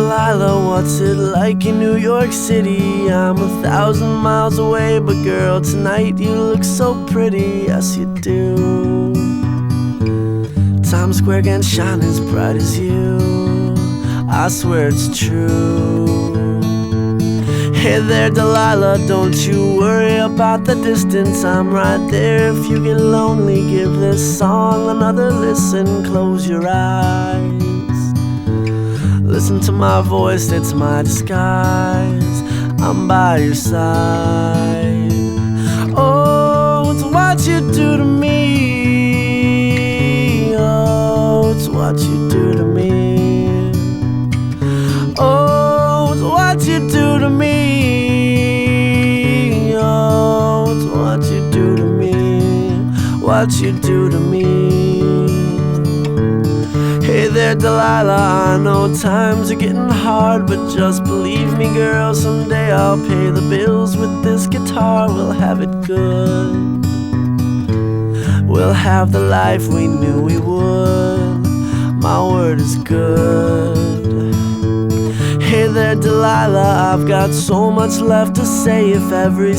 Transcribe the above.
Delilah, what's it like in New York City? I'm 1,000 miles away, but girl, tonight you look so pretty, yes you do. Times Square can't shine as bright as you, I swear it's true. Hey there Delilah, don't you worry about the distance, I'm right there. If you get lonely, give this song another listen. Close your eyes, listen to my voice, it's my disguise, I'm by your side. Oh, it's what you do to me, oh, it's what you do to me. Oh, it's what you do to me, oh, it's what you do to me, what you do to me. Hey there Delilah, I know times are getting hard, but just believe me girl, someday I'll pay the bills with this guitar. We'll have it good, we'll have the life we knew we would, my word is good. Hey there Delilah, I've got so much left to say. If every